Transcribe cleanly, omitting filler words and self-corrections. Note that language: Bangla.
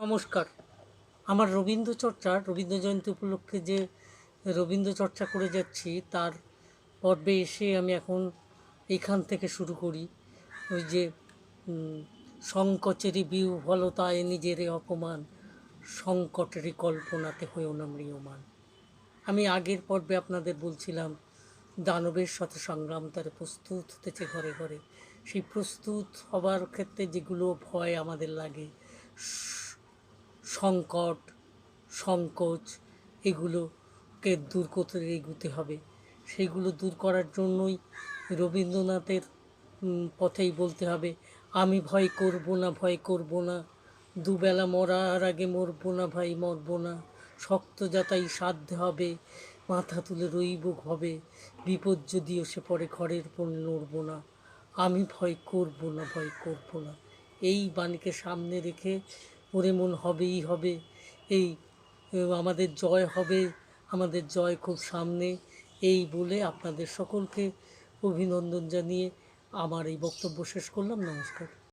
নমস্কার। আমার রবীন্দ্র জয়ন্তী উপলক্ষে যে রবীন্দ্র চর্চা করে যাচ্ছি তার পর্বে এসে আমি এখন এইখান থেকে শুরু করি। ওই যে সংকোচেরই বিহ্বলতায় নিজেরে অপমান, সংকটেরই কল্পনাতে হয়েও না ম্রিয়মাণ। আমি আগের পর্বে আপনাদের বলছিলাম দানবের সাথে সংগ্রাম তারে প্রস্তুত হতেছে ঘরে ঘরে। সেই প্রস্তুত হবার ক্ষেত্রে যেগুলো ভয় আমাদের লাগে, সংকট, সংকোচ, এগুলোকে দূর করতে এগুতে হবে। সেইগুলো দূর করার জন্যই রবীন্দ্রনাথের পথেই বলতে হবে, আমি ভয় করব না, ভয় করব না, দুবেলা মরার আগে মরব না ভাই, মরব না, শক্ত যাতাই সাধ্যে হবে, মাথা তুলে রইব ভবে, বিপদ যদিও সে পরে ঘরের পর নড়ব না, আমি ভয় করব না, ভয় করব না। এই বাণীকে সামনে রেখে ওরে মন হবেই হবে, এই আমাদের জয় হবে, আমাদের জয় খুব সামনে, এই বলে আপনাদের সকলকে অভিনন্দন জানিয়ে আমার এই বক্তব্য শেষ করলাম। নমস্কার।